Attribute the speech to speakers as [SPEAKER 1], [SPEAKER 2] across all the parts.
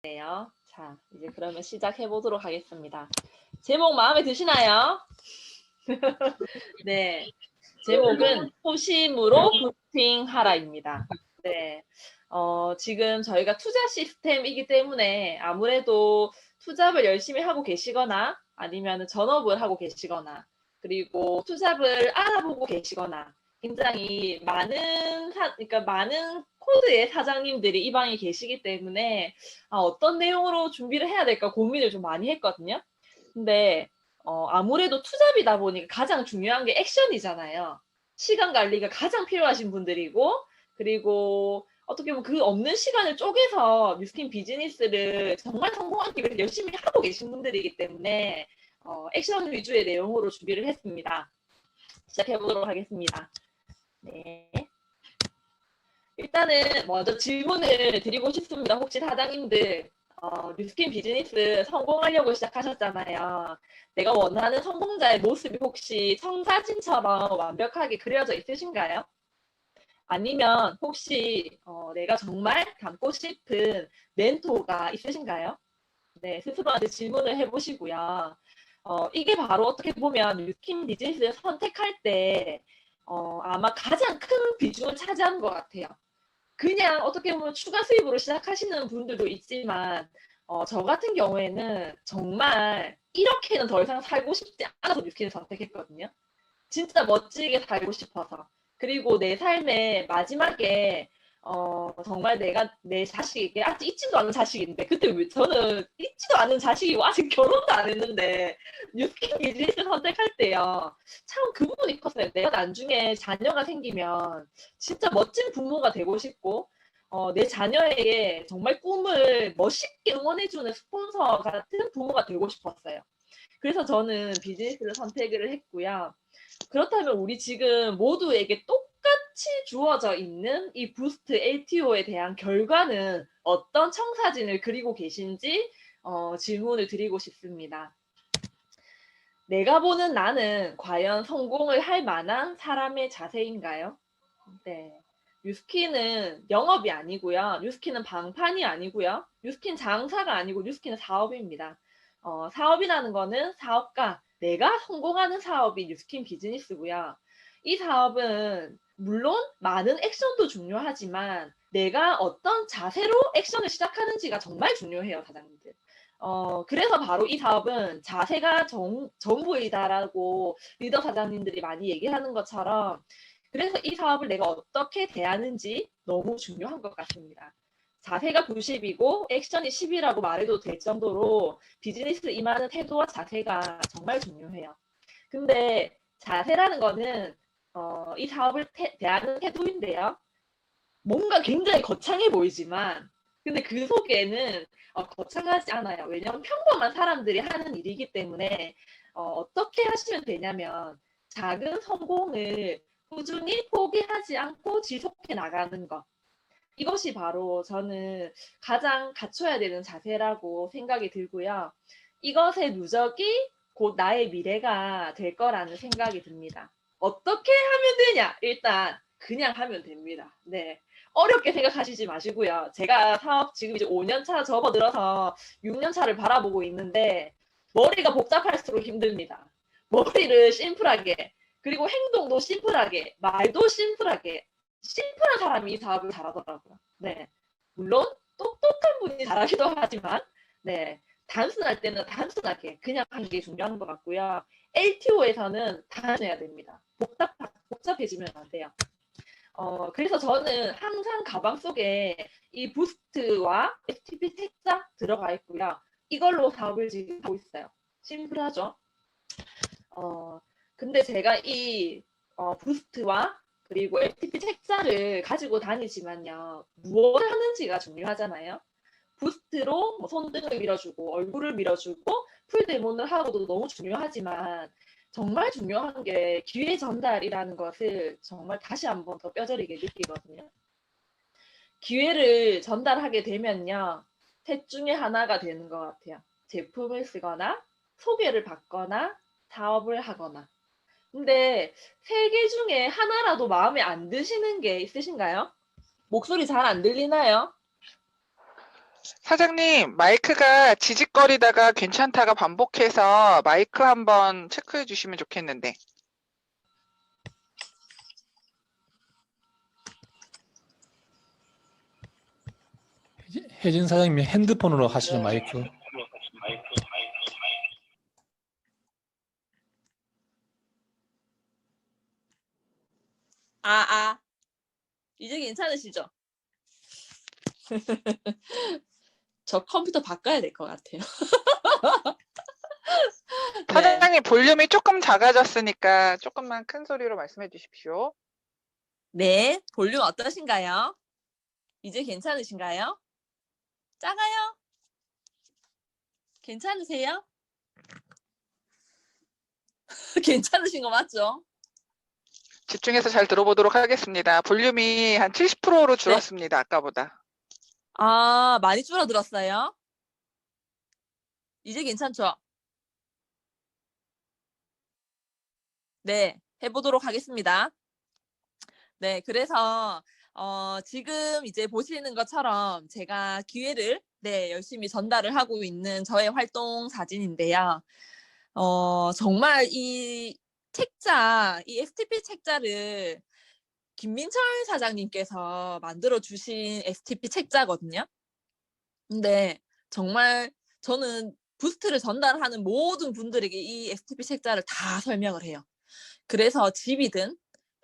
[SPEAKER 1] 네요. 자, 이제 그러면 시작해 보도록 하겠습니다. 제목 마음에 드시나요? 네. 제목은 호심으로 부팅하라입니다. 네. 지금 저희가 투자 시스템이기 때문에 아무래도 투잡을 열심히 하고 계시거나 아니면 전업을 하고 계시거나 그리고 투잡을 알아보고 계시거나 굉장히 그러니까 많은 코드의 사장님들이 이 방에 계시기 때문에 어떤 내용으로 준비를 해야 될까 고민을 좀 많이 했거든요. 근데 아무래도 투잡이다 보니까 가장 중요한 게 액션이잖아요. 시간 관리가 가장 필요하신 분들이고, 그리고 어떻게 보면 그 없는 시간을 쪼개서 뉴스킨 비즈니스를 정말 성공하기 위해서 열심히 하고 계신 분들이기 때문에 액션 위주의 내용으로 준비를 했습니다. 시작해 보도록 하겠습니다. 네. 일단은 먼저 질문을 드리고 싶습니다. 혹시 사장님들 뉴스킨 비즈니스 성공하려고 시작하셨잖아요. 내가 원하는 성공자의 모습이 혹시 청사진처럼 완벽하게 그려져 있으신가요? 아니면 혹시 내가 정말 닮고 싶은 멘토가 있으신가요? 네, 스스로한테 질문을 해보시고요. 이게 바로 어떻게 보면 뉴스킨 비즈니스를 선택할 때 아마 가장 큰 비중을 차지하는 것 같아요. 그냥 어떻게 보면 추가 수입으로 시작하시는 분들도 있지만 저 같은 경우에는 정말 이렇게는 더 이상 살고 싶지 않아서 뉴스킨을 선택했거든요. 진짜 멋지게 살고 싶어서. 그리고 내 삶의 마지막에 정말 내가 내 자식에게 아직 있지도 않은 자식인데 그때 왜 저는 있지도 않은 자식이고 아직 결혼도 안 했는데 뉴스킨 비즈니스 선택할 때요. 참 그 부분이 컸어요. 내가 나중에 자녀가 생기면 진짜 멋진 부모가 되고 싶고 내 자녀에게 정말 꿈을 멋있게 응원해주는 스폰서 같은 부모가 되고 싶었어요. 그래서 저는 비즈니스를 선택을 했고요. 그렇다면 우리 지금 모두에게 똑같이 주어져 있는 이 부스트 LTO에 대한 결과는 어떤 청사진을 그리고 계신지 질문을 드리고 싶습니다. 내가 보는 나는 과연 성공을 할 만한 사람의 자세인가요? 네. 뉴스킨은 영업이 아니고요. 뉴스킨은 방판이 아니고요. 뉴스킨 장사가 아니고 뉴스킨은 사업입니다. 사업이라는 거는 사업가, 내가 성공하는 사업이 뉴스킨 비즈니스고요. 이 사업은 물론 많은 액션도 중요하지만 내가 어떤 자세로 액션을 시작하는지가 정말 중요해요, 사장님들. 그래서 바로 이 사업은 자세가 전부이다라고 리더 사장님들이 많이 얘기하는 것처럼 그래서 이 사업을 내가 어떻게 대하는지 너무 중요한 것 같습니다. 자세가 90이고 액션이 10이라고 말해도 될 정도로 비즈니스 임하는 태도와 자세가 정말 중요해요. 근데 자세라는 거는 이 사업을 대하는 태도인데요. 뭔가 굉장히 거창해 보이지만 근데 그 속에는 거창하지 않아요. 왜냐하면 평범한 사람들이 하는 일이기 때문에 어떻게 하시면 되냐면 작은 성공을 꾸준히 포기하지 않고 지속해 나가는 것. 이것이 바로 저는 가장 갖춰야 되는 자세라고 생각이 들고요. 이것의 누적이 곧 나의 미래가 될 거라는 생각이 듭니다. 어떻게 하면 되냐? 일단 그냥 하면 됩니다. 네. 어렵게 생각하시지 마시고요. 제가 사업 지금 이제 5년 차 접어들어서 6년 차를 바라보고 있는데 머리가 복잡할수록 힘듭니다. 머리를 심플하게 그리고 행동도 심플하게 말도 심플하게 심플한 사람이 이 사업을 잘하더라고요. 네. 물론 똑똑한 분이 잘하기도 하지만 네. 단순할 때는 단순하게 그냥 하는 게 중요한 것 같고요. LTO에서는 단순해야 됩니다. 복잡해지면 안 돼요. 그래서 저는 항상 가방 속에 이 부스트와 FTP 책자 들어가 있고요. 이걸로 사업을 지금 하고 있어요. 심플하죠? 근데 제가 이 부스트와 그리고 FTP 책자를 가지고 다니지만요. 무엇을 하는지가 중요하잖아요. 부스트로 뭐 손등을 밀어주고 얼굴을 밀어주고 풀데모를 하고도 너무 중요하지만 정말 중요한 게 기회 전달이라는 것을 정말 다시 한번 더 뼈저리게 느끼거든요. 기회를 전달하게 되면요. 셋 중에 하나가 되는 것 같아요. 제품을 쓰거나 소개를 받거나 사업을 하거나. 근데 세 개 중에 하나라도 마음에 안 드시는 게 있으신가요? 목소리 잘 안 들리나요?
[SPEAKER 2] 사장님, 마이크가 지직거리다가 괜찮다가 반복해서 마이크 한번 체크해 주시면 좋겠는데.
[SPEAKER 3] 혜진 사장님이 핸드폰으로 하시죠, 마이크.
[SPEAKER 1] 이제 괜찮으시죠? 저 컴퓨터 바꿔야 될 것 같아요. 네.
[SPEAKER 2] 사장님, 볼륨이 조금 작아졌으니까 조금만 큰 소리로 말씀해 주십시오.
[SPEAKER 1] 네, 볼륨 어떠신가요? 이제 괜찮으신가요? 작아요? 괜찮으세요? 괜찮으신 거 맞죠?
[SPEAKER 2] 집중해서 잘 들어보도록 하겠습니다. 볼륨이 한 70%로 줄었습니다. 아까보다.
[SPEAKER 1] 많이 줄어들었어요? 이제 괜찮죠? 네, 해보도록 하겠습니다. 네, 그래서 지금 이제 보시는 것처럼 제가 기회를 열심히 전달을 하고 있는 저의 활동 사진인데요. 정말 이 책자, 이 STP 책자를 김민철 사장님께서 만들어 주신 STP 책자거든요. 근데 정말 저는 부스트를 전달하는 모든 분들에게 이 STP 책자를 다 설명을 해요. 그래서 집이든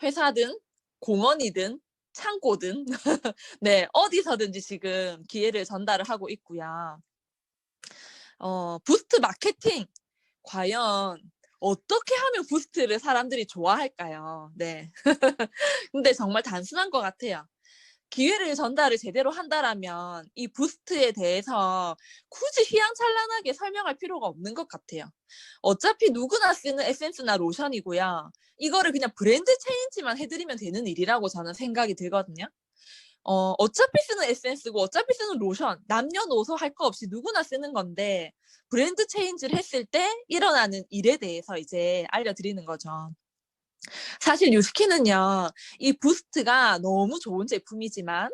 [SPEAKER 1] 회사든 공원이든 창고든 네, 어디서든지 지금 기회를 전달을 하고 있고요. 부스트 마케팅 과연 어떻게 하면 부스트를 사람들이 좋아할까요? 네. 근데 정말 단순한 것 같아요. 기회를 전달을 제대로 한다라면 이 부스트에 대해서 굳이 휘황찬란하게 설명할 필요가 없는 것 같아요. 어차피 누구나 쓰는 에센스나 로션이고요. 이거를 그냥 브랜드 체인지만 해드리면 되는 일이라고 저는 생각이 들거든요. 어차피 쓰는 에센스고 어차피 쓰는 로션, 남녀노소 할 거 없이 누구나 쓰는 건데 브랜드 체인지를 했을 때 일어나는 일에 대해서 이제 알려드리는 거죠. 사실 뉴스킨은요, 이 부스트가 너무 좋은 제품이지만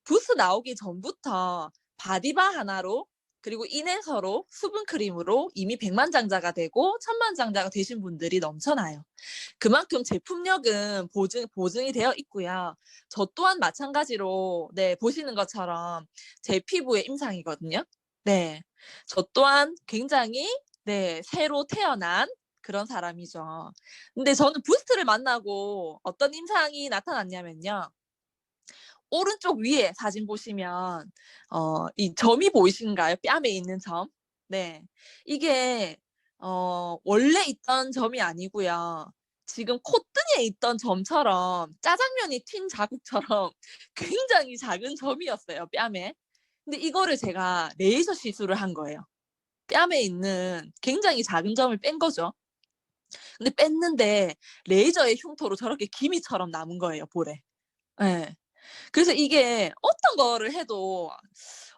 [SPEAKER 1] 부스트 나오기 전부터 바디바 하나로 그리고 인앤서로 수분크림으로 이미 백만장자가 되고 천만장자가 되신 분들이 넘쳐나요. 그만큼 제품력은 보증이 되어 있고요. 저 또한 마찬가지로 네, 보시는 것처럼 제 피부의 임상이거든요. 네, 저 또한 굉장히 네, 새로 태어난 그런 사람이죠. 근데 저는 부스트를 만나고 어떤 임상이 나타났냐면요. 오른쪽 위에 사진 보시면 이 점이 보이신가요? 뺨에 있는 점. 네. 이게 원래 있던 점이 아니고요. 지금 콧등에 있던 점처럼 짜장면이 튄 자국처럼 굉장히 작은 점이었어요, 뺨에. 근데 이거를 제가 레이저 시술을 한 거예요. 뺨에 있는 굉장히 작은 점을 뺀 거죠. 근데 뺐는데 레이저의 흉터로 저렇게 기미처럼 남은 거예요, 볼에. 예. 그래서 이게 어떤 거를 해도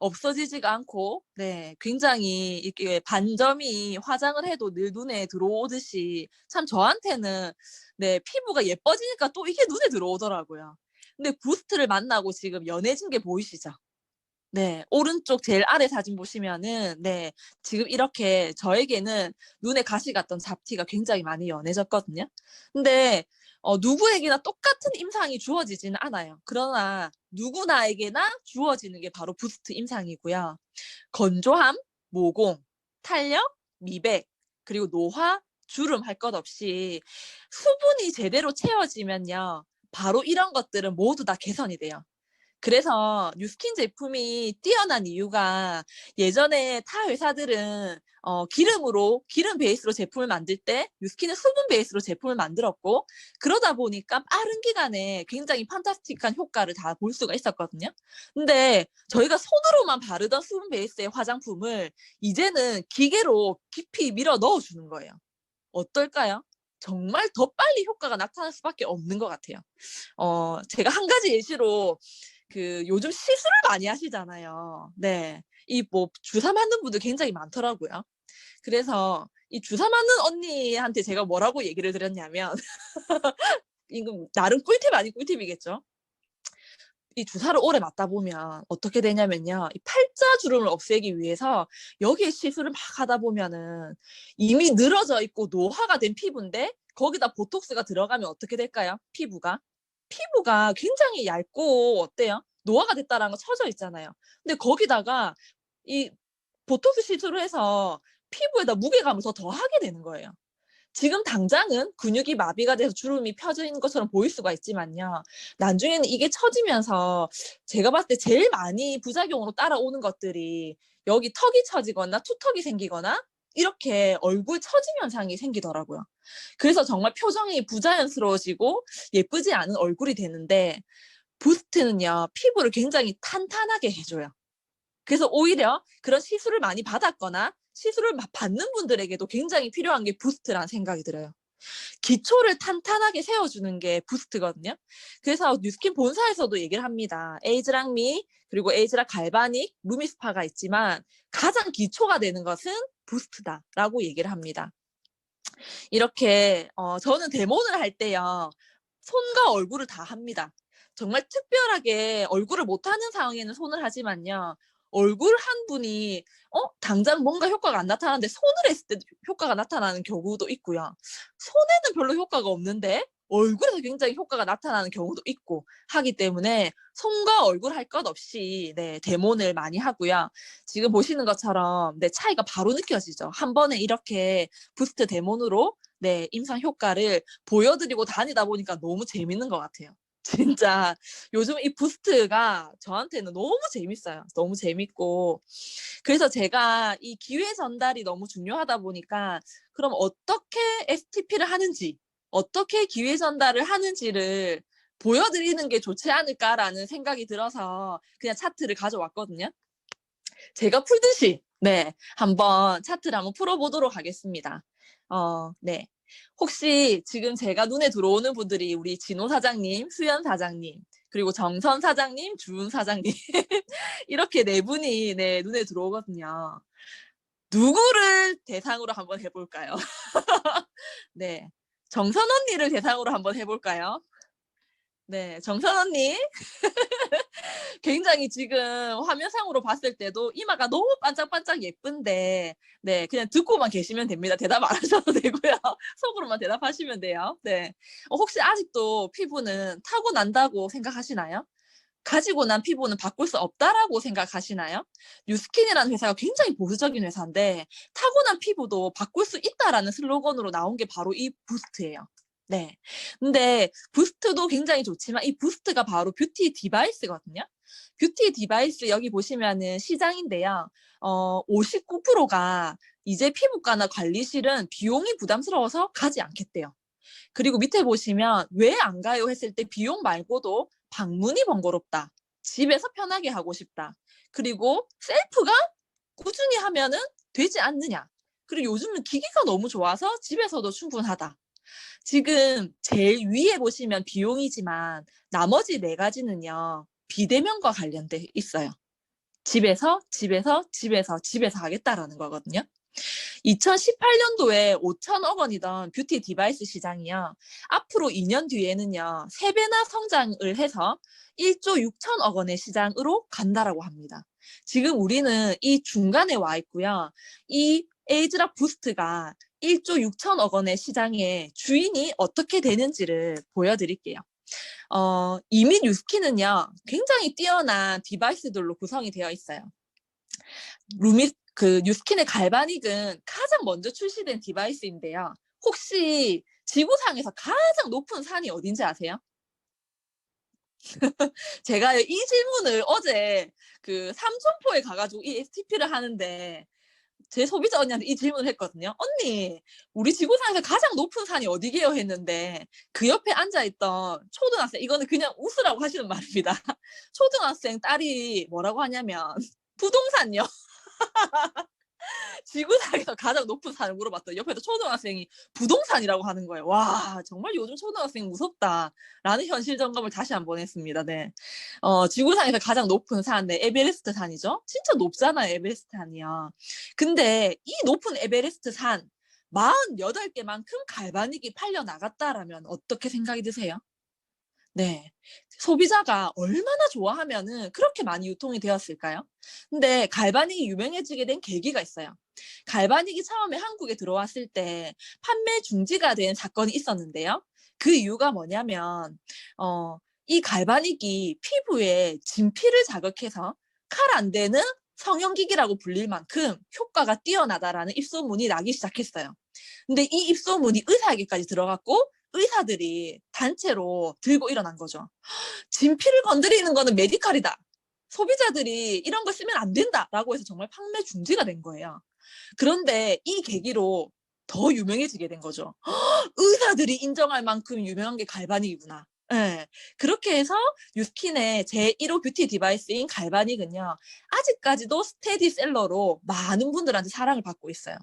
[SPEAKER 1] 없어지지가 않고 네, 굉장히 이렇게 반점이 화장을 해도 늘 눈에 들어오듯이 참 저한테는 네, 피부가 예뻐지니까 또 이게 눈에 들어오더라고요. 근데 부스트를 만나고 지금 연해진 게 보이시죠? 네, 오른쪽 제일 아래 사진 보시면은 네, 지금 이렇게 저에게는 눈에 가시 갔던 잡티가 굉장히 많이 연해졌거든요. 근데 누구에게나 똑같은 임상이 주어지지는 않아요. 그러나 누구나에게나 주어지는 게 바로 부스트 임상이고요. 건조함, 모공, 탄력, 미백, 그리고 노화, 주름 할 것 없이 수분이 제대로 채워지면요. 바로 이런 것들은 모두 다 개선이 돼요. 그래서 뉴스킨 제품이 뛰어난 이유가 예전에 타 회사들은 기름 베이스로 제품을 만들 때 뉴스킨은 수분 베이스로 제품을 만들었고 그러다 보니까 빠른 기간에 굉장히 판타스틱한 효과를 다 볼 수가 있었거든요. 근데 저희가 손으로만 바르던 수분 베이스의 화장품을 이제는 기계로 깊이 밀어 넣어주는 거예요. 어떨까요? 정말 더 빨리 효과가 나타날 수밖에 없는 것 같아요. 제가 한 가지 예시로 요즘 시술을 많이 하시잖아요. 네. 이 뭐 주사 맞는 분들 굉장히 많더라고요. 그래서 이 주사 맞는 언니한테 제가 뭐라고 얘기를 드렸냐면 이거 나름 꿀팁 아닌 꿀팁이겠죠.
[SPEAKER 4] 이 주사를 오래 맞다 보면 어떻게 되냐면요. 이 팔자주름을 없애기 위해서 여기에 시술을 막 하다 보면은 이미 늘어져 있고 노화가 된 피부인데 거기다 보톡스가 들어가면 어떻게 될까요? 피부가 굉장히 얇고 어때요? 노화가 됐다라는 거 쳐져 있잖아요. 근데 거기다가 이 보톡스 시술을 해서 피부에다 무게감을 더 더하게 되는 거예요. 지금 당장은 근육이 마비가 돼서 주름이 펴져 있는 것처럼 보일 수가 있지만요. 나중에는 이게 처지면서 제가 봤을 때 제일 많이 부작용으로 따라오는 것들이 여기 턱이 처지거나 투턱이 생기거나 이렇게 얼굴 처짐 현상이 생기더라고요. 그래서 정말 표정이 부자연스러워지고 예쁘지 않은 얼굴이 되는데 부스트는요, 피부를 굉장히 탄탄하게 해줘요. 그래서 오히려 그런 시술을 많이 받았거나 시술을 받는 분들에게도 굉장히 필요한 게 부스트라는 생각이 들어요. 기초를 탄탄하게 세워주는 게 부스트거든요. 그래서 뉴스킨 본사에서도 얘기를 합니다. 에이즈랑미, 그리고 에이즈랑 갈바닉, 루미스파가 있지만 가장 기초가 되는 것은 부스트다라고 얘기를 합니다. 이렇게 저는 데모를 할 때요. 손과 얼굴을 다 합니다. 정말 특별하게 얼굴을 못하는 상황에는 손을 하지만요. 얼굴 한 분이 당장 뭔가 효과가 안 나타나는데 손을 했을 때 효과가 나타나는 경우도 있고요. 손에는 별로 효과가 없는데 얼굴에서 굉장히 효과가 나타나는 경우도 있고 하기 때문에 손과 얼굴 할 것 없이 네, 데모를 많이 하고요. 지금 보시는 것처럼 네, 차이가 바로 느껴지죠. 한 번에 이렇게 부스트 데모로 네, 임상 효과를 보여드리고 다니다 보니까 너무 재밌는 것 같아요. 진짜 요즘 이 부스트가 저한테는 너무 재밌어요. 너무 재밌고 그래서 제가 이 기회 전달이 너무 중요하다 보니까 그럼 어떻게 STP를 하는지 어떻게 기회 전달을 하는지를 보여드리는 게 좋지 않을까라는 생각이 들어서 그냥 차트를 가져왔거든요. 제가 풀듯이 네, 한번 차트를 한번 풀어보도록 하겠습니다. 네. 혹시 지금 제가 눈에 들어오는 분들이 우리 진호 사장님, 수연 사장님, 그리고 정선 사장님, 주은 사장님 이렇게 네 분이 네, 눈에 들어오거든요. 누구를 대상으로 한번 해볼까요? 네. 정선 언니를 대상으로 한번 해볼까요? 네, 정선 언니. 굉장히 지금 화면상으로 봤을 때도 이마가 너무 반짝반짝 예쁜데, 네, 그냥 듣고만 계시면 됩니다. 대답 안 하셔도 되고요. 속으로만 대답하시면 돼요. 네. 혹시 아직도 피부는 타고난다고 생각하시나요? 가지고 난 피부는 바꿀 수 없다라고 생각하시나요? 뉴스킨이라는 회사가 굉장히 보수적인 회사인데 타고난 피부도 바꿀 수 있다라는 슬로건으로 나온 게 바로 이 부스트예요. 네. 근데 부스트도 굉장히 좋지만 이 부스트가 바로 뷰티 디바이스거든요. 뷰티 디바이스 여기 보시면은 시장인데요. 59%가 이제 피부과나 관리실은 비용이 부담스러워서 가지 않겠대요. 그리고 밑에 보시면 왜 안 가요 했을 때 비용 말고도 방문이 번거롭다. 집에서 편하게 하고 싶다. 그리고 셀프가 꾸준히 하면은 되지 않느냐. 그리고 요즘은 기기가 너무 좋아서 집에서도 충분하다. 지금 제일 위에 보시면 비용이지만 나머지 네 가지는요. 비대면과 관련돼 있어요. 집에서 하겠다라는 거거든요. 2018년도에 5천억 원이던 뷰티 디바이스 시장이요. 앞으로 2년 뒤에는요. 3배나 성장을 해서 1조 6천억 원의 시장으로 간다라고 합니다. 지금 우리는 이 중간에 와 있고요. 이 에이즈락 부스트가 1조 6천억 원의 시장의 주인이 어떻게 되는지를 보여드릴게요. 이미 뉴스킨은요. 굉장히 뛰어난 디바이스들로 구성이 되어 있어요. 뉴스킨의 갈바닉은 가장 먼저 출시된 디바이스인데요. 혹시 지구상에서 가장 높은 산이 어딘지 아세요? 제가 이 질문을 어제 그 삼천포에 가가지고 이 STP를 하는데 제 소비자 언니한테 이 질문을 했거든요. 언니, 우리 지구상에서 가장 높은 산이 어디게요? 했는데 그 옆에 앉아있던 초등학생, 이거는 그냥 웃으라고 하시는 말입니다. 초등학생 딸이 뭐라고 하냐면 부동산요. 지구상에서 가장 높은 산을 물어봤더니 옆에서 초등학생이 부동산이라고 하는 거예요. 와, 정말 요즘 초등학생 무섭다. 라는 현실 점검을 다시 한번 했습니다. 네. 지구상에서 가장 높은 산, 네, 에베레스트 산이죠. 진짜 높잖아요, 에베레스트 산이요. 근데 이 높은 에베레스트 산 48개만큼 갈바닉이 팔려 나갔다라면 어떻게 생각이 드세요? 네. 소비자가 얼마나 좋아하면은 그렇게 많이 유통이 되었을까요? 근데 갈바닉이 유명해지게 된 계기가 있어요. 갈바닉이 처음에 한국에 들어왔을 때 판매 중지가 된 사건이 있었는데요. 그 이유가 뭐냐면, 이 갈바닉이 피부에 진피를 자극해서 칼 안 되는 성형기기라고 불릴 만큼 효과가 뛰어나다라는 입소문이 나기 시작했어요. 근데 이 입소문이 의사에게까지 들어갔고 의사들이 단체로 들고 일어난 거죠. 진피를 건드리는 거는 메디칼이다. 소비자들이 이런 거 쓰면 안 된다라고 해서 정말 판매 중지가 된 거예요. 그런데 이 계기로 더 유명해지게 된 거죠. 의사들이 인정할 만큼 유명한 게 갈바닉이구나. 예. 그렇게 해서 뉴스킨의 제1호 뷰티 디바이스인 갈바닉은요, 아직까지도 스테디셀러로 많은 분들한테 사랑을 받고 있어요.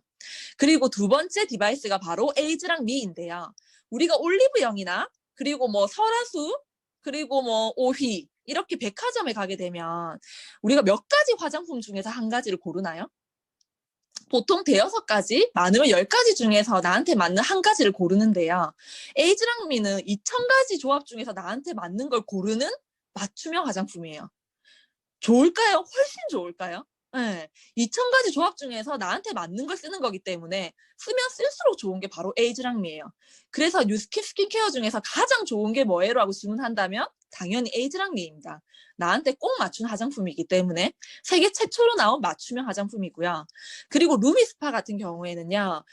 [SPEAKER 4] 그리고 두 번째 디바이스가 바로 에이즈랑 미인데요. 우리가 올리브영이나 그리고 뭐 설화수 그리고 뭐 오휘 이렇게 백화점에 가게 되면 우리가 몇 가지 화장품 중에서 한 가지를 고르나요? 보통 대여섯 가지, 많으면 10가지 중에서 나한테 맞는 한 가지를 고르는데요. 에이즈랑 미는 2000가지 조합 중에서 나한테 맞는 걸 고르는 맞춤형 화장품이에요. 좋을까요? 훨씬 좋을까요? 네. 2000가지 조합 중에서 나한테 맞는 걸 쓰는 거기 때문에 쓰면 쓸수록 좋은 게 바로 에이즈랑미예요. 그래서 뉴스킨 스킨케어 중에서 가장 좋은 게 뭐예요?라고 질문한다면 당연히 에이즈랑미입니다. 나한테 꼭 맞춘 화장품이기 때문에 세계 최초로 나온 맞춤형 화장품이고요. 그리고 루미스파 같은 경우에는요.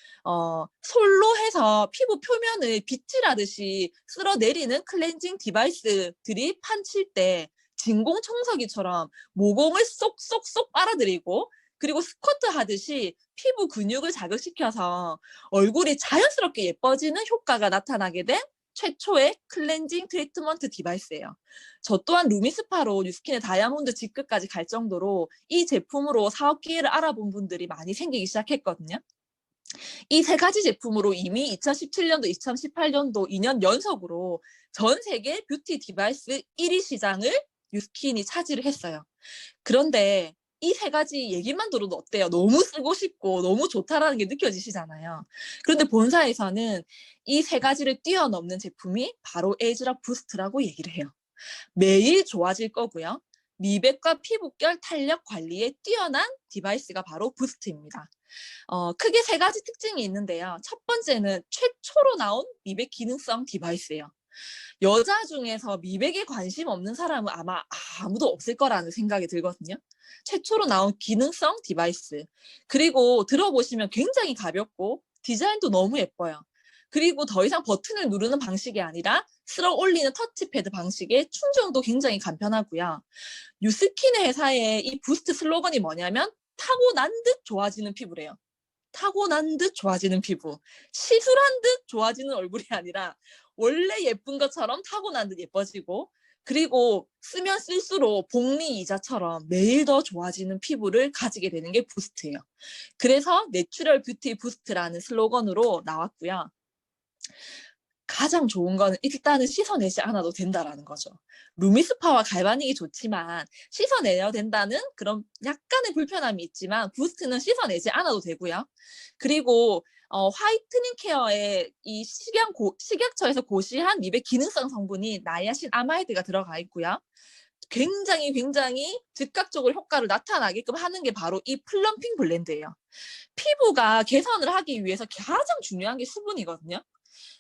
[SPEAKER 4] 솔로 해서 피부 표면을 빗질하듯이 쓸어내리는 클렌징 디바이스들이 판칠 때 진공 청소기처럼 모공을 쏙쏙쏙 빨아들이고 그리고 스쿼트 하듯이 피부 근육을 자극시켜서 얼굴이 자연스럽게 예뻐지는 효과가 나타나게 된 최초의 클렌징 트리트먼트 디바이스예요. 저 또한 루미스파로 뉴스킨의 다이아몬드 G급까지 갈 정도로 이 제품으로 사업 기회를 알아본 분들이 많이 생기기 시작했거든요. 이 세 가지 제품으로 이미 2017년도, 2018년도 2년 연속으로 전 세계 뷰티 디바이스 1위 시장을 뉴스킨이 차지를 했어요. 그런데 이 세 가지 얘기만 들어도 어때요? 너무 쓰고 싶고 너무 좋다라는 게 느껴지시잖아요. 그런데 본사에서는 이 세 가지를 뛰어넘는 제품이 바로 에이즈락 부스트라고 얘기를 해요. 매일 좋아질 거고요. 미백과 피부결 탄력 관리에 뛰어난 디바이스가 바로 부스트입니다. 크게 세 가지 특징이 있는데요. 첫 번째는 최초로 나온 미백 기능성 디바이스예요. 여자 중에서 미백에 관심 없는 사람은 아마 아무도 없을 거라는 생각이 들거든요. 최초로 나온 기능성 디바이스. 그리고 들어보시면 굉장히 가볍고 디자인도 너무 예뻐요. 그리고 더 이상 버튼을 누르는 방식이 아니라 쓸어 올리는 터치패드 방식의 충전도 굉장히 간편하고요. 뉴스킨의 회사의 이 부스트 슬로건이 뭐냐면 타고난 듯 좋아지는 피부래요. 타고난 듯 좋아지는 피부. 시술한 듯 좋아지는 얼굴이 아니라 원래 예쁜 것처럼 타고난 듯 예뻐지고 그리고 쓰면 쓸수록 복리이자처럼 매일 더 좋아지는 피부를 가지게 되는 게 부스트예요. 그래서 내추럴 뷰티 부스트라는 슬로건으로 나왔고요. 가장 좋은 거는 일단은 씻어내지 않아도 된다라는 거죠. 루미스파와 갈바닉이 좋지만 씻어내야 된다는 그런 약간의 불편함이 있지만 부스트는 씻어내지 않아도 되고요. 그리고 화이트닝 케어에 이 식약처에서 고시한 미백 기능성 성분이 나이아신 아마이드가 들어가 있고요. 굉장히 즉각적으로 효과를 나타나게끔 하는 게 바로 이 플럼핑 블렌드예요. 피부가 개선을 하기 위해서 가장 중요한 게 수분이거든요.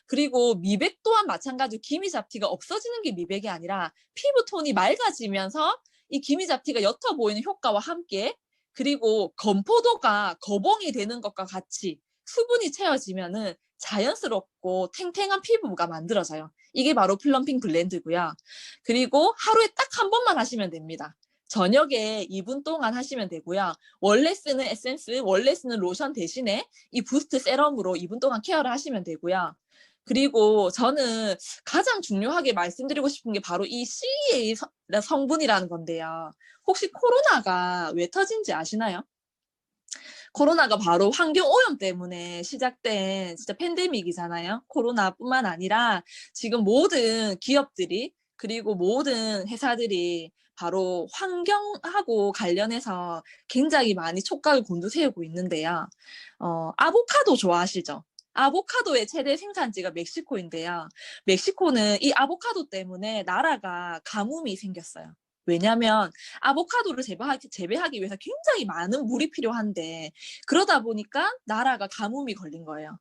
[SPEAKER 4] 그리고 미백 또한 마찬가지로 기미 잡티가 없어지는 게 미백이 아니라 피부톤이 맑아지면서 이 기미 잡티가 옅어 보이는 효과와 함께 그리고 건포도가 거봉이 되는 것과 같이 수분이 채워지면은 자연스럽고 탱탱한 피부가 만들어져요. 이게 바로 플럼핑 블렌드고요. 그리고 하루에 딱 한 번만 하시면 됩니다. 저녁에 2분 동안 하시면 되고요. 원래 쓰는 에센스, 원래 쓰는 로션 대신에 이 부스트 세럼으로 2분 동안 케어를 하시면 되고요. 그리고 저는 가장 중요하게 말씀드리고 싶은 게 바로 이 CEA 성분이라는 건데요. 혹시 코로나가 왜 터진지 아시나요? 코로나가 바로 환경오염 때문에 시작된 진짜 팬데믹이잖아요. 코로나뿐만 아니라 지금 모든 기업들이 그리고 모든 회사들이 바로 환경하고 관련해서 굉장히 많이 촉각을 곤두세우고 있는데요. 아보카도 좋아하시죠? 아보카도의 최대 생산지가 멕시코인데요. 멕시코는 이 아보카도 때문에 나라가 가뭄이 생겼어요. 왜냐하면 아보카도를 재배하기 위해서 굉장히 많은 물이 필요한데 그러다 보니까 나라가 가뭄이 걸린 거예요.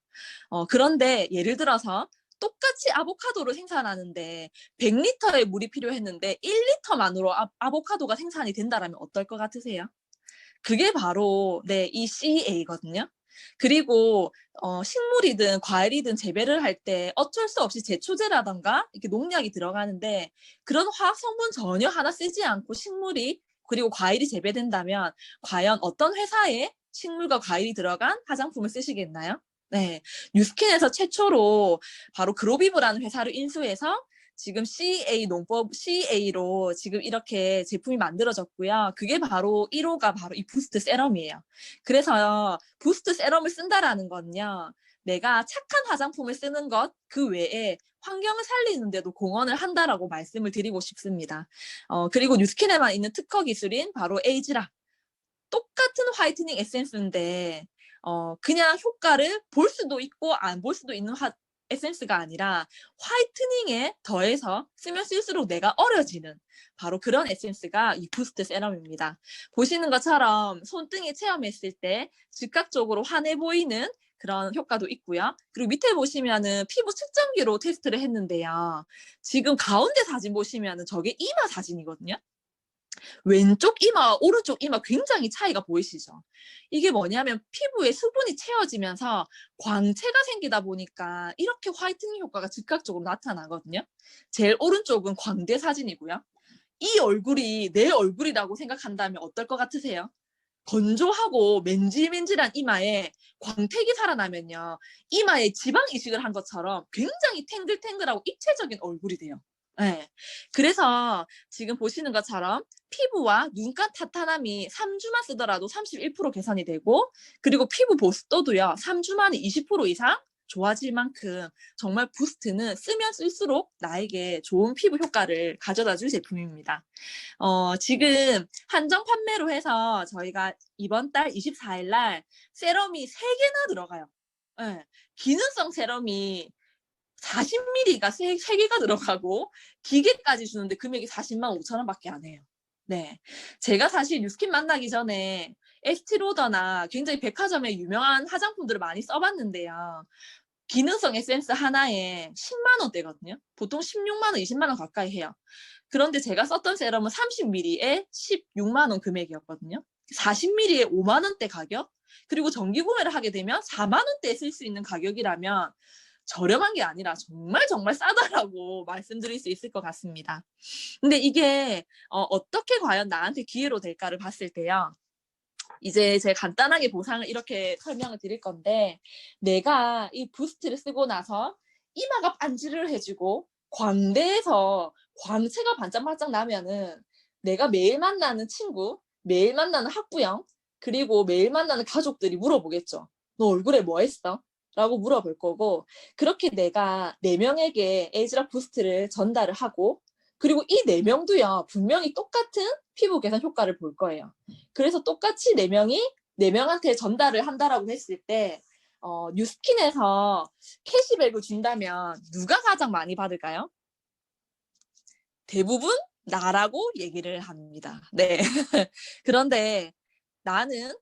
[SPEAKER 4] 그런데 예를 들어서 똑같이 아보카도를 생산하는데 100리터의 물이 필요했는데 1리터만으로 아보카도가 생산이 된다라면 어떨 것 같으세요? 그게 바로 이 CA거든요. 그리고 식물이든 과일이든 재배를 할 때 어쩔 수 없이 제초제라던가 이렇게 농약이 들어가는데 그런 화학 성분 전혀 하나 쓰지 않고 식물이 그리고 과일이 재배된다면 과연 어떤 회사에 식물과 과일이 들어간 화장품을 쓰시겠나요? 네, 뉴스킨에서 최초로 바로 그로비브라는 회사를 인수해서 지금 CA로 지금 이렇게 제품이 만들어졌고요. 그게 바로 1호가 바로 이 부스트 세럼이에요. 그래서 부스트 세럼을 쓴다라는 건요. 내가 착한 화장품을 쓰는 것 그 외에 환경을 살리는데도 공헌을 한다라고 말씀을 드리고 싶습니다. 그리고 뉴스킨에만 있는 특허 기술인 바로 에이즈라. 똑같은 화이트닝 에센스인데 그냥 효과를 볼 수도 있고 안 볼 수도 있는 에센스가 아니라 화이트닝에 더해서 쓰면 쓸수록 내가 어려지는 바로 그런 에센스가 이 부스트 세럼입니다. 보시는 것처럼 손등에 체험했을 때 즉각적으로 환해 보이는 그런 효과도 있고요. 그리고 밑에 보시면은 피부 측정기로 테스트를 했는데요. 지금 가운데 사진 보시면은 저게 이마 사진이거든요. 왼쪽 이마와 오른쪽 이마 굉장히 차이가 보이시죠? 이게 뭐냐면 피부에 수분이 채워지면서 광채가 생기다 보니까 이렇게 화이트닝 효과가 즉각적으로 나타나거든요. 제일 오른쪽은 광대 사진이고요. 이 얼굴이 내 얼굴이라고 생각한다면 어떨 것 같으세요? 건조하고 맨질맨질한 이마에 광택이 살아나면요. 이마에 지방 이식을 한 것처럼 굉장히 탱글탱글하고 입체적인 얼굴이 돼요. 네. 그래서 지금 보시는 것처럼 피부와 눈가 탄탄함이 3주만 쓰더라도 31% 개선이 되고 그리고 피부 보습도도요. 3주 만에 20% 이상 좋아질 만큼 정말 부스트는 쓰면 쓸수록 나에게 좋은 피부 효과를 가져다 줄 제품입니다. 지금 한정 판매로 해서 저희가 이번 달 24일 날 세럼이 3개나 들어가요. 네. 기능성 세럼이 40ml가 3개가 들어가고 기계까지 주는데 금액이 40만 5천 원밖에 안 해요. 네. 제가 사실 뉴스킨 만나기 전에 에스티로더나 굉장히 백화점에 유명한 화장품들을 많이 써봤는데요. 기능성 에센스 하나에 10만 원대거든요. 보통 16만 원, 20만 원 가까이 해요. 그런데 제가 썼던 세럼은 30ml에 16만 원 금액이었거든요. 40ml에 5만 원대 가격? 그리고 정기 구매를 하게 되면 4만 원대에 쓸 수 있는 가격이라면 저렴한 게 아니라 정말 정말 싸다라고 말씀드릴 수 있을 것 같습니다. 근데 이게 어떻게 과연 나한테 기회로 될까를 봤을 때요. 이제 제가 간단하게 보상을 이렇게 설명을 드릴 건데 내가 이 부스트를 쓰고 나서 이마가 반지를 해주고 광대에서 광채가 반짝반짝 나면은 내가 매일 만나는 친구, 매일 만나는 학부형, 그리고 매일 만나는 가족들이 물어보겠죠. 너 얼굴에 뭐 했어? 라고 물어볼 거고 그렇게 내가 4명에게 에이즈라 부스트를 전달을 하고 그리고 이 4명도요 분명히 똑같은 피부 개선 효과를 볼 거예요. 그래서 똑같이 4명한테 전달을 한다라고 했을 때 뉴스킨에서 캐시백을 준다면 누가 가장 많이 받을까요? 대부분 나라고 얘기를 합니다. 네. 그런데 나는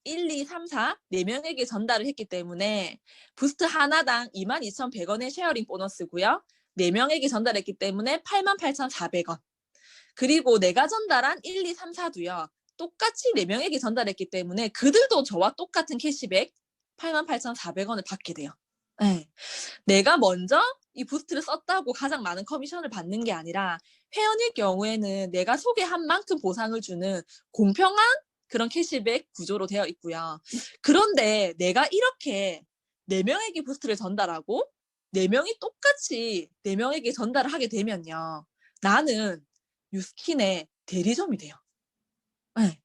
[SPEAKER 4] 1, 2, 3, 4, 4명에게 전달을 했기 때문에 부스트 하나당 22,100원의 쉐어링 보너스고요. 4명에게 전달했기 때문에 88,400원. 그리고 내가 전달한 1, 2, 3, 4도요. 똑같이 4명에게 전달했기 때문에 그들도 저와 똑같은 캐시백 88,400원을 받게 돼요. 네. 내가 먼저 이 부스트를 썼다고 가장 많은 커미션을 받는 게 아니라 회원일 경우에는 내가 소개한 만큼 보상을 주는 공평한 그런 캐시백 구조로 되어 있고요. 그런데 내가 이렇게 4명에게 부스트를 전달하고 4명이 똑같이 4명에게 전달을 하게 되면요. 나는 뉴스킨의 대리점이 돼요. 네.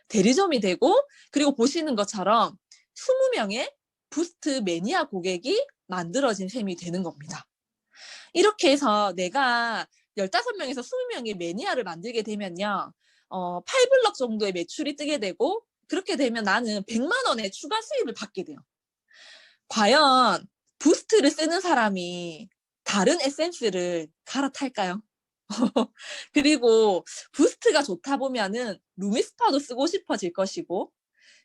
[SPEAKER 4] 대리점이 되고 그리고 보시는 것처럼 20명의 부스트 매니아 고객이 만들어진 셈이 되는 겁니다. 이렇게 해서 내가 15명에서 20명의 매니아를 만들게 되면요. 8블럭 정도의 매출이 뜨게 되고 그렇게 되면 나는 100만 원의 추가 수입을 받게 돼요. 과연 부스트를 쓰는 사람이 다른 에센스를 갈아탈까요? 그리고 부스트가 좋다 보면은 루미스파도 쓰고 싶어질 것이고,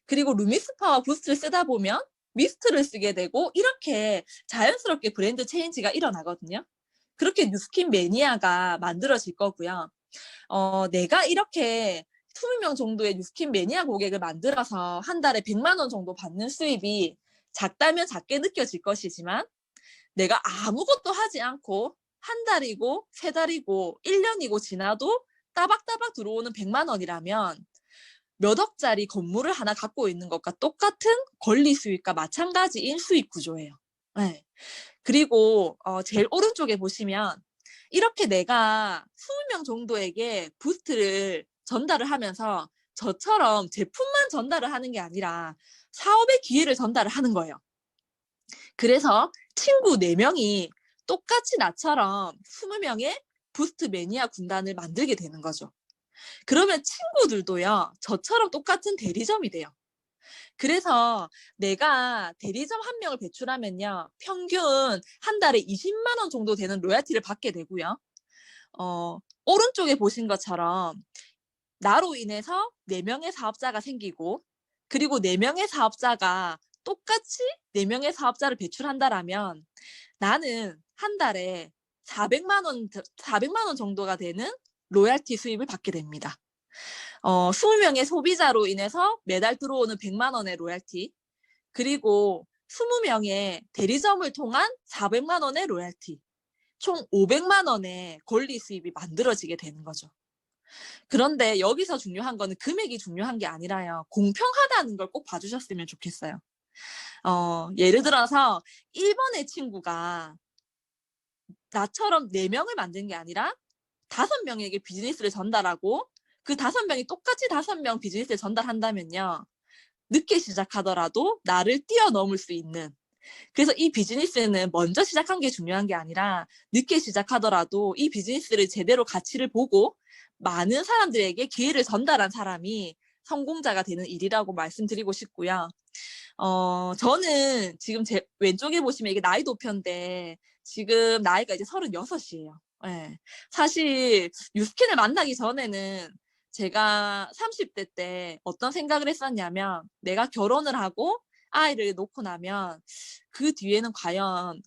[SPEAKER 4] 그리고 루미스파와 부스트를 쓰다 보면 미스트를 쓰게 되고, 이렇게 자연스럽게 브랜드 체인지가 일어나거든요. 그렇게 뉴스킨 매니아가 만들어질 거고요. 내가 이렇게 20명 정도의 뉴스킨 매니아 고객을 만들어서 한 달에 100만 원 정도 받는 수입이 작다면 작게 느껴질 것이지만, 내가 아무것도 하지 않고 한 달이고 세 달이고 1년이고 지나도 따박따박 들어오는 100만 원이라면 몇 억짜리 건물을 하나 갖고 있는 것과 똑같은 권리 수익과 마찬가지인 수익 구조예요. 네. 그리고 제일 오른쪽에 보시면 이렇게 내가 20명 정도에게 부스트를 전달을 하면서 저처럼 제품만 전달을 하는 게 아니라 사업의 기회를 전달을 하는 거예요. 그래서 친구 4명이 똑같이 나처럼 20명의 부스트 매니아 군단을 만들게 되는 거죠. 그러면 친구들도요, 저처럼 똑같은 대리점이 돼요. 그래서 내가 대리점 한 명을 배출하면요, 평균 한 달에 20만 원 정도 되는 로얄티를 받게 되고요. 오른쪽에 보신 것처럼 나로 인해서 4명의 사업자가 생기고, 그리고 4명의 사업자가 똑같이 4명의 사업자를 배출한다라면 나는 한 달에 400만 원 정도가 되는 로얄티 수입을 받게 됩니다. 20명의 소비자로 인해서 매달 들어오는 100만 원의 로얄티, 그리고 20명의 대리점을 통한 400만 원의 로얄티, 총 500만 원의 권리 수입이 만들어지게 되는 거죠. 그런데 여기서 중요한 거는 금액이 중요한 게 아니라요, 공평하다는 걸 꼭 봐주셨으면 좋겠어요. 예를 들어서 1번의 친구가 나처럼 4명을 만든 게 아니라 5명에게 비즈니스를 전달하고, 그 5명이 똑같이 5명 비즈니스를 전달한다면요, 늦게 시작하더라도 나를 뛰어넘을 수 있는, 그래서 이 비즈니스는 먼저 시작한 게 중요한 게 아니라 늦게 시작하더라도 이 비즈니스를 제대로 가치를 보고 많은 사람들에게 기회를 전달한 사람이 성공자가 되는 일이라고 말씀드리고 싶고요. 저는 지금 제 왼쪽에 보시면 이게 나이 도표인데 지금 나이가 이제 36이에요. 네. 사실 유스킨을 만나기 전에는 제가 30대 때 어떤 생각을 했었냐면, 내가 결혼을 하고 아이를 놓고 나면 그 뒤에는 과연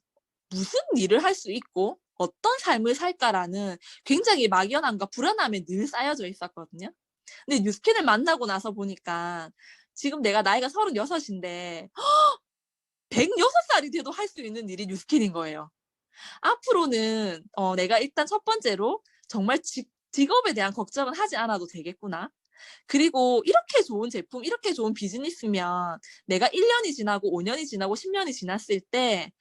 [SPEAKER 4] 무슨 일을 할 수 있고 어떤 삶을 살까라는 굉장히 막연함과 불안함이 늘 쌓여져 있었거든요. 근데 뉴스킨을 만나고 나서 보니까 지금 내가 나이가 36인데 106살이 돼도 할 수 있는 일이 뉴스킨인 거예요. 앞으로는 내가 일단 첫 번째로 정말 직업에 대한 걱정은 하지 않아도 되겠구나. 그리고 이렇게 좋은 제품, 이렇게 좋은 비즈니스면 내가 1년이 지나고 5년이 지나고 10년이 지났을 때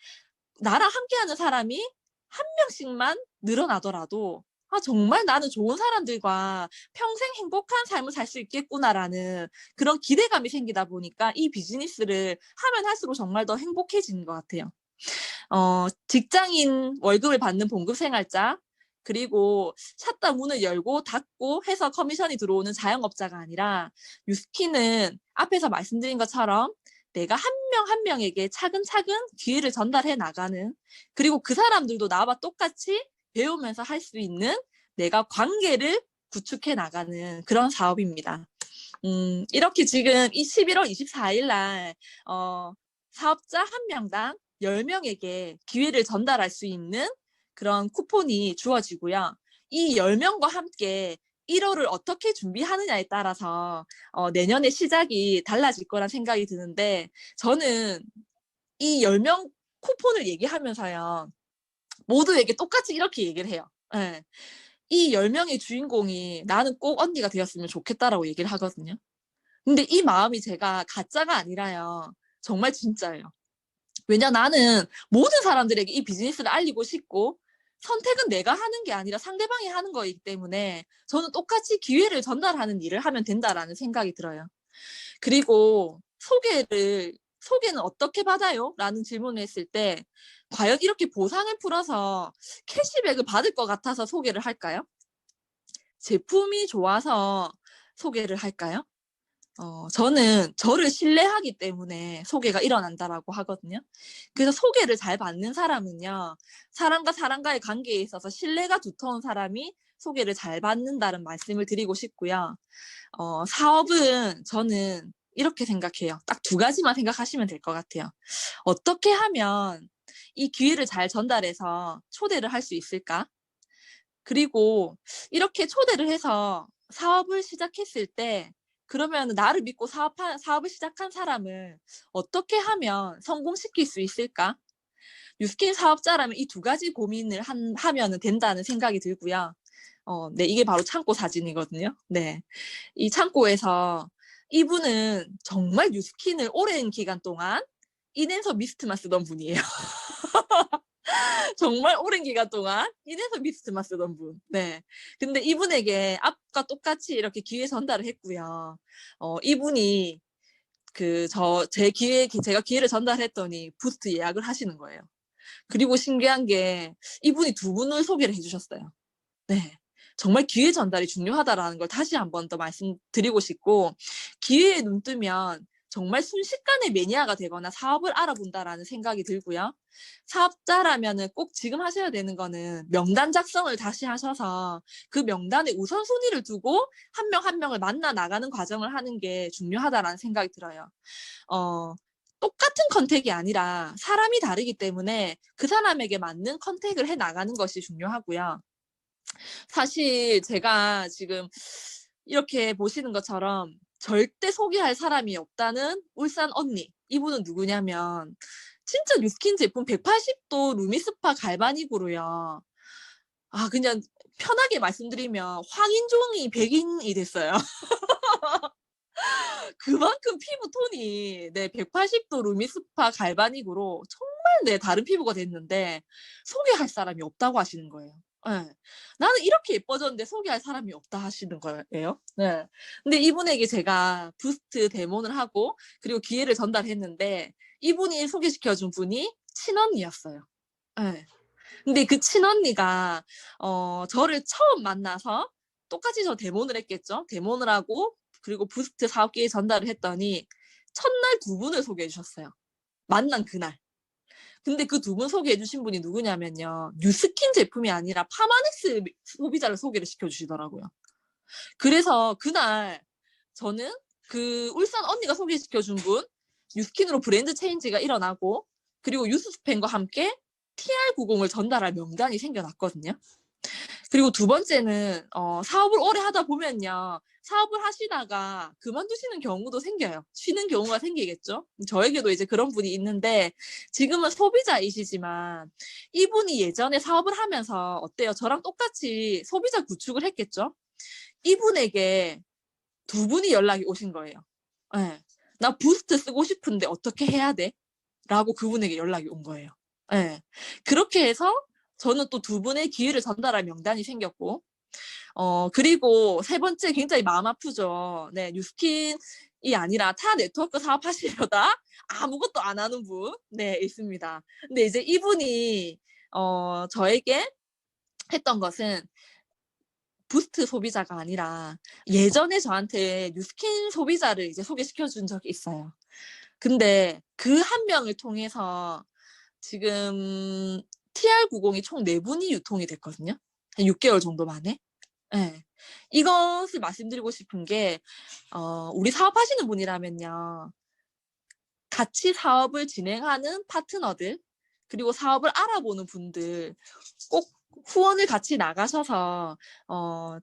[SPEAKER 4] 나랑 함께하는 사람이 한 명씩만 늘어나더라도 정말 나는 좋은 사람들과 평생 행복한 삶을 살 수 있겠구나라는 그런 기대감이 생기다 보니까 이 비즈니스를 하면 할수록 정말 더 행복해지는 것 같아요. 직장인 월급을 받는 봉급생활자, 그리고 샷다 문을 열고 닫고 해서 커미션이 들어오는 자영업자가 아니라 뉴스킨은 앞에서 말씀드린 것처럼 내가 한 명 한 명에게 차근차근 기회를 전달해 나가는, 그리고 그 사람들도 나와 똑같이 배우면서 할 수 있는 내가 관계를 구축해 나가는 그런 사업입니다. 이렇게 지금 이 11월 24일 날 사업자 한 명당 10명에게 기회를 전달할 수 있는 그런 쿠폰이 주어지고요. 이 10명과 함께 1월을 어떻게 준비하느냐에 따라서 내년의 시작이 달라질 거란 생각이 드는데, 저는 이 10명 쿠폰을 얘기하면서요, 모두에게 똑같이 이렇게 얘기를 해요. 네. 이 10명의 주인공이 나는 꼭 언니가 되었으면 좋겠다라고 얘기를 하거든요. 근데 이 마음이 제가 가짜가 아니라요, 정말 진짜예요. 왜냐, 나는 모든 사람들에게 이 비즈니스를 알리고 싶고 선택은 내가 하는 게 아니라 상대방이 하는 거이기 때문에 저는 똑같이 기회를 전달하는 일을 하면 된다라는 생각이 들어요. 그리고 소개는 어떻게 받아요? 라는 질문을 했을 때 과연 이렇게 보상을 풀어서 캐시백을 받을 것 같아서 소개를 할까요? 제품이 좋아서 소개를 할까요? 저는 저를 신뢰하기 때문에 소개가 일어난다라고 하거든요. 그래서 소개를 잘 받는 사람은요, 사람과 사람과의 관계에 있어서 신뢰가 두터운 사람이 소개를 잘 받는다는 말씀을 드리고 싶고요. 사업은 저는 이렇게 생각해요. 딱 두 가지만 생각하시면 될 것 같아요. 어떻게 하면 이 기회를 잘 전달해서 초대를 할 수 있을까? 그리고 이렇게 초대를 해서 사업을 시작했을 때 그러면 나를 믿고 사업을 시작한 사람을 어떻게 하면 성공시킬 수 있을까? 뉴스킨 사업자라면 이 두 가지 고민을 하면 된다는 생각이 들고요. 네, 이게 바로 창고 사진이거든요. 네. 이 창고에서 이분은 정말 뉴스킨을 오랜 기간 동안 인앤서 미스트만 쓰던 분이에요. 정말 오랜 기간 동안 인해서 미스트만 쓰던 분. 네. 근데 이분에게 앞과 똑같이 이렇게 기회 전달을 했고요. 이분이 제가 기회를 전달했더니 부스트 예약을 하시는 거예요. 그리고 신기한 게 이분이 두 분을 소개를 해주셨어요. 네. 정말 기회 전달이 중요하다라는 걸 다시 한 번 더 말씀드리고 싶고, 기회에 눈 뜨면 정말 순식간에 매니아가 되거나 사업을 알아본다라는 생각이 들고요. 사업자라면은 꼭 지금 하셔야 되는 거는 명단 작성을 다시 하셔서 그 명단에 우선순위를 두고 한 명 한 명을 만나 나가는 과정을 하는 게 중요하다라는 생각이 들어요. 똑같은 컨택이 아니라 사람이 다르기 때문에 그 사람에게 맞는 컨택을 해 나가는 것이 중요하고요. 사실 제가 지금 이렇게 보시는 것처럼 절대 소개할 사람이 없다는 울산 언니. 이분은 누구냐면 진짜 뉴스킨 제품 180도 루미스파 갈바닉으로요. 그냥 편하게 말씀드리면 황인종이 백인이 됐어요. 그만큼 피부 톤이 180도 루미스파 갈바닉으로 정말 다른 피부가 됐는데 소개할 사람이 없다고 하시는 거예요. 네. 나는 이렇게 예뻐졌는데 소개할 사람이 없다 하시는 거예요. 네. 근데 이분에게 제가 부스트 데모를 하고 그리고 기회를 전달했는데 이분이 소개시켜준 분이 친언니였어요. 네. 근데 그 친언니가 저를 처음 만나서 똑같이 저 데모를 했겠죠. 데모를 하고 그리고 부스트 사업 기회 전달을 했더니 첫날 두 분을 소개해 주셨어요. 만난 그날. 근데 그 두 분 소개해 주신 분이 누구냐면요. 뉴스킨 제품이 아니라 파마넥스 소비자를 소개를 시켜 주시더라고요. 그래서 그날 저는 그 울산 언니가 소개시켜 준 분, 뉴스킨으로 브랜드 체인지가 일어나고 그리고 유스스팬과 함께 TR90을 전달할 명단이 생겨났거든요. 그리고 두 번째는 사업을 오래 하다 보면요. 사업을 하시다가 그만두시는 경우도 생겨요. 쉬는 경우가 생기겠죠. 저에게도 이제 그런 분이 있는데 지금은 소비자이시지만 이분이 예전에 사업을 하면서 어때요? 저랑 똑같이 소비자 구축을 했겠죠. 이분에게 두 분이 연락이 오신 거예요. 네. 나 부스트 쓰고 싶은데 어떻게 해야 돼? 라고 그분에게 연락이 온 거예요. 네. 그렇게 해서 저는 또 두 분의 기회를 전달할 명단이 생겼고, 그리고 세 번째 굉장히 마음 아프죠. 네, 뉴스킨이 아니라 타 네트워크 사업하시려다 아무것도 안 하는 분, 네, 있습니다. 근데 이제 이분이, 저에게 했던 것은 부스트 소비자가 아니라 예전에 저한테 뉴스킨 소비자를 이제 소개시켜 준 적이 있어요. 근데 그 한 명을 통해서 지금 TR90이 총 4분이 유통이 됐거든요. 한 6개월 정도 만에. 네. 이것을 말씀드리고 싶은 게, 우리 사업하시는 분이라면요. 같이 사업을 진행하는 파트너들, 그리고 사업을 알아보는 분들, 꼭 후원을 같이 나가셔서,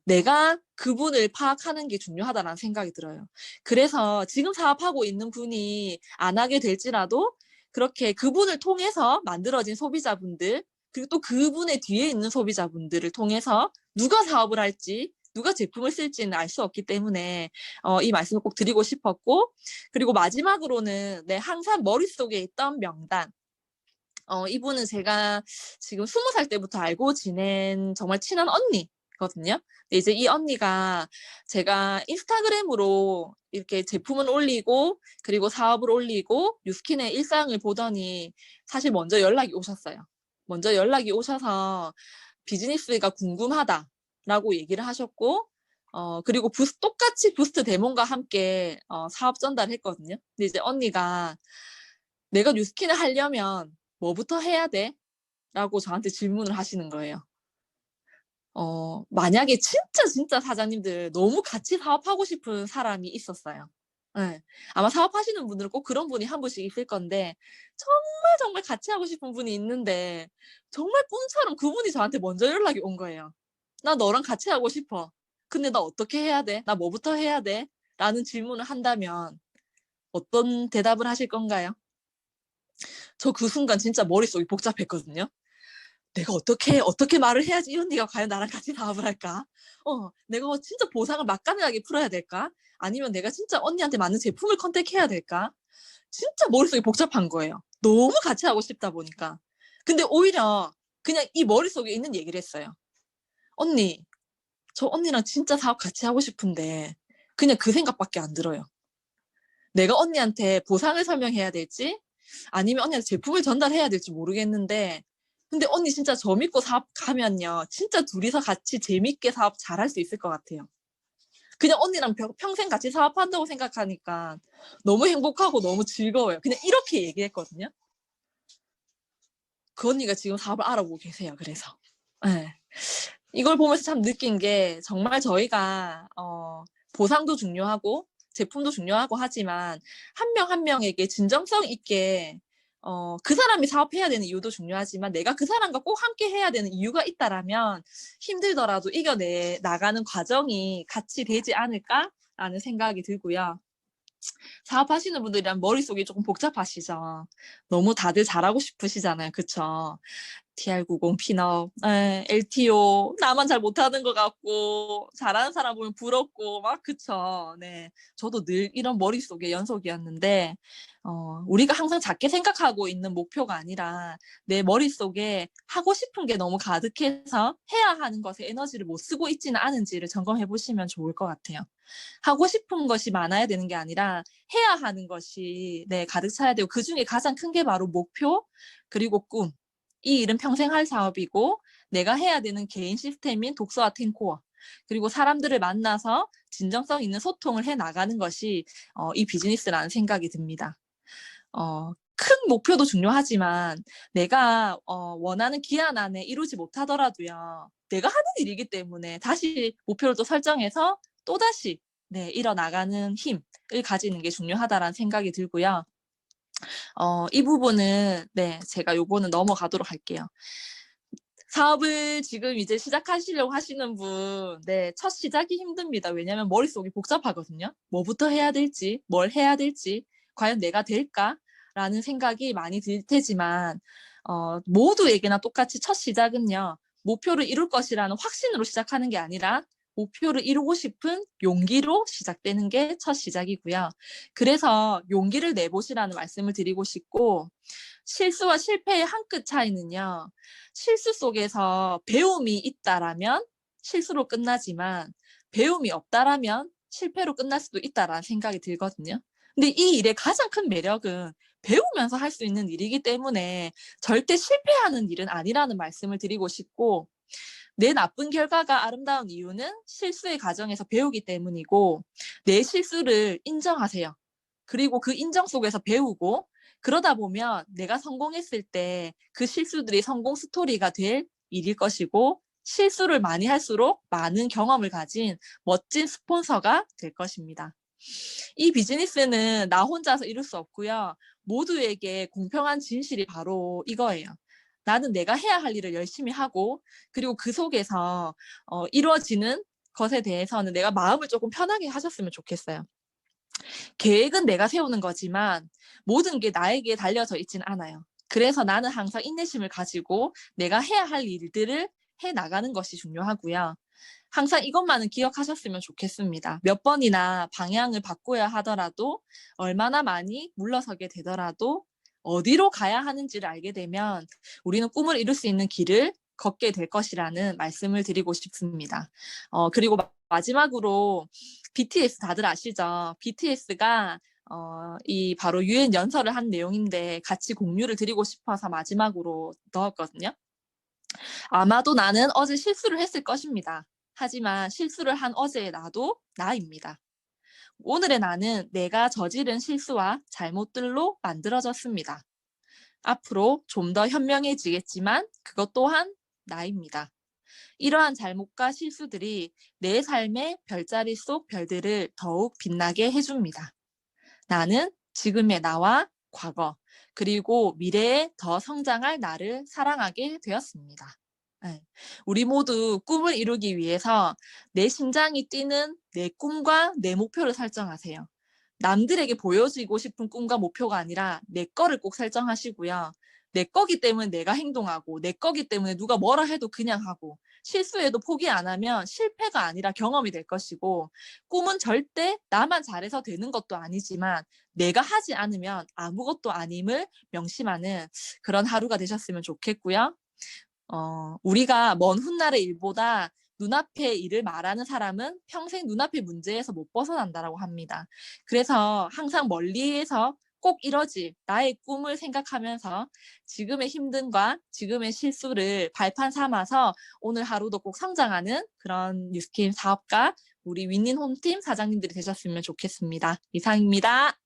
[SPEAKER 4] 내가 그분을 파악하는 게 중요하다는 생각이 들어요. 그래서 지금 사업하고 있는 분이 안 하게 될지라도 그렇게 그분을 통해서 만들어진 소비자분들, 그리고 또 그분의 뒤에 있는 소비자분들을 통해서 누가 사업을 할지, 누가 제품을 쓸지는 알 수 없기 때문에 이 말씀을 꼭 드리고 싶었고, 그리고 마지막으로는 항상 머릿속에 있던 명단. 이분은 제가 지금 20살 때부터 알고 지낸 정말 친한 언니거든요. 근데 이제 이 언니가 제가 인스타그램으로 이렇게 제품을 올리고 그리고 사업을 올리고 뉴스킨의 일상을 보더니 사실 먼저 연락이 오셨어요. 먼저 연락이 오셔서 비즈니스가 궁금하다라고 얘기를 하셨고, 그리고 똑같이 부스트 데몬과 함께 사업 전달했거든요. 근데 이제 언니가 내가 뉴스킨을 하려면 뭐부터 해야 돼? 라고 저한테 질문을 하시는 거예요. 만약에 진짜 사장님들 너무 같이 사업하고 싶은 사람이 있었어요. 네. 아마 사업하시는 분들은 꼭 그런 분이 한 분씩 있을 건데 정말 같이 하고 싶은 분이 있는데 정말 꿈처럼 그분이 저한테 먼저 연락이 온 거예요. 나 너랑 같이 하고 싶어. 근데 나 어떻게 해야 돼? 나 뭐부터 해야 돼? 라는 질문을 한다면 어떤 대답을 하실 건가요? 저 그 순간 진짜 머릿속이 복잡했거든요. 내가 어떻게 말을 해야지 이 언니가 과연 나랑 같이 사업을 할까? 내가 진짜 보상을 맛깔나게 풀어야 될까? 아니면 내가 진짜 언니한테 맞는 제품을 컨택해야 될까? 진짜 머릿속이 복잡한 거예요. 너무 같이 하고 싶다 보니까. 근데 오히려 그냥 이 머릿속에 있는 얘기를 했어요. 언니, 저 언니랑 진짜 사업 같이 하고 싶은데 그냥 그 생각밖에 안 들어요. 내가 언니한테 보상을 설명해야 될지 아니면 언니한테 제품을 전달해야 될지 모르겠는데 근데 언니 진짜 저 믿고 사업 가면요. 진짜 둘이서 같이 재밌게 사업 잘할 수 있을 것 같아요. 그냥 언니랑 평생 같이 사업한다고 생각하니까 너무 행복하고 너무 즐거워요. 그냥 이렇게 얘기했거든요. 그 언니가 지금 사업을 알아보고 계세요. 그래서. 네. 이걸 보면서 참 느낀 게 정말 저희가 보상도 중요하고 제품도 중요하고 하지만 한 명 한 명에게 진정성 있게 그 사람이 사업해야 되는 이유도 중요하지만 내가 그 사람과 꼭 함께 해야 되는 이유가 있다라면 힘들더라도 이겨내 나가는 과정이 같이 되지 않을까라는 생각이 들고요. 사업하시는 분들이란 머릿속이 조금 복잡하시죠. 너무 다들 잘하고 싶으시잖아요. 그쵸? TR90 핀업, LTO 나만 잘 못하는 것 같고 잘하는 사람 보면 부럽고 막 그쵸. 네, 저도 늘 이런 머릿속의 연속이었는데 우리가 항상 작게 생각하고 있는 목표가 아니라 내 머릿속에 하고 싶은 게 너무 가득해서 해야 하는 것에 에너지를 못 쓰고 있지는 않은지를 점검해 보시면 좋을 것 같아요. 하고 싶은 것이 많아야 되는 게 아니라 해야 하는 것이 가득 차야 되고 그중에 가장 큰 게 바로 목표 그리고 꿈. 이 일은 평생 할 사업이고 내가 해야 되는 개인 시스템인 독서와 탱코어 그리고 사람들을 만나서 진정성 있는 소통을 해 나가는 것이 이 비즈니스라는 생각이 듭니다. 큰 목표도 중요하지만 내가 원하는 기한 안에 이루지 못하더라도요. 내가 하는 일이기 때문에 다시 목표를 또 설정해서 또다시 일어나가는 힘을 가지는 게 중요하다라는 생각이 들고요. 이 부분은 제가 요거는 넘어가도록 할게요. 사업을 지금 이제 시작하시려고 하시는 분, 첫 시작이 힘듭니다. 왜냐면 머릿속이 복잡하거든요. 뭐부터 해야 될지, 뭘 해야 될지, 과연 내가 될까? 라는 생각이 많이 들 테지만, 모두에게나 똑같이 첫 시작은요, 목표를 이룰 것이라는 확신으로 시작하는 게 아니라, 목표를 이루고 싶은 용기로 시작되는 게 첫 시작이고요. 그래서 용기를 내보시라는 말씀을 드리고 싶고, 실수와 실패의 한 끗 차이는요, 실수 속에서 배움이 있다라면 실수로 끝나지만 배움이 없다라면 실패로 끝날 수도 있다라는 생각이 들거든요. 근데 이 일의 가장 큰 매력은 배우면서 할 수 있는 일이기 때문에 절대 실패하는 일은 아니라는 말씀을 드리고 싶고 내 나쁜 결과가 아름다운 이유는 실수의 과정에서 배우기 때문이고 내 실수를 인정하세요. 그리고 그 인정 속에서 배우고 그러다 보면 내가 성공했을 때 그 실수들이 성공 스토리가 될 일일 것이고 실수를 많이 할수록 많은 경험을 가진 멋진 스폰서가 될 것입니다. 이 비즈니스는 나 혼자서 이룰 수 없고요. 모두에게 공평한 진실이 바로 이거예요. 나는 내가 해야 할 일을 열심히 하고 그리고 그 속에서 이루어지는 것에 대해서는 내가 마음을 조금 편하게 하셨으면 좋겠어요. 계획은 내가 세우는 거지만 모든 게 나에게 달려져 있지는 않아요. 그래서 나는 항상 인내심을 가지고 내가 해야 할 일들을 해 나가는 것이 중요하고요. 항상 이것만은 기억하셨으면 좋겠습니다. 몇 번이나 방향을 바꿔야 하더라도 얼마나 많이 물러서게 되더라도 어디로 가야 하는지를 알게 되면 우리는 꿈을 이룰 수 있는 길을 걷게 될 것이라는 말씀을 드리고 싶습니다. 그리고 마지막으로 BTS 다들 아시죠? BTS가 이 바로 유엔 연설을 한 내용인데 같이 공유를 드리고 싶어서 마지막으로 넣었거든요. 아마도 나는 어제 실수를 했을 것입니다. 하지만 실수를 한 어제의 나도 나입니다. 오늘의 나는 내가 저지른 실수와 잘못들로 만들어졌습니다. 앞으로 좀 더 현명해지겠지만 그것 또한 나입니다. 이러한 잘못과 실수들이 내 삶의 별자리 속 별들을 더욱 빛나게 해줍니다. 나는 지금의 나와 과거, 그리고 미래에 더 성장할 나를 사랑하게 되었습니다. 네. 우리 모두 꿈을 이루기 위해서 내 심장이 뛰는 내 꿈과 내 목표를 설정하세요. 남들에게 보여주고 싶은 꿈과 목표가 아니라 내 거를 꼭 설정하시고요. 내 거기 때문에 내가 행동하고, 내 거기 때문에 누가 뭐라 해도 그냥 하고, 실수해도 포기 안 하면 실패가 아니라 경험이 될 것이고, 꿈은 절대 나만 잘해서 되는 것도 아니지만 내가 하지 않으면 아무것도 아님을 명심하는 그런 하루가 되셨으면 좋겠고요. 우리가 먼 훗날의 일보다 눈앞의 일을 말하는 사람은 평생 눈앞의 문제에서 못 벗어난다라고 합니다. 그래서 항상 멀리에서 꼭 이뤄질 나의 꿈을 생각하면서 지금의 힘듦과 지금의 실수를 발판 삼아서 오늘 하루도 꼭 성장하는 그런 뉴스킴 사업가 우리 윈윈 홈팀 사장님들이 되셨으면 좋겠습니다. 이상입니다.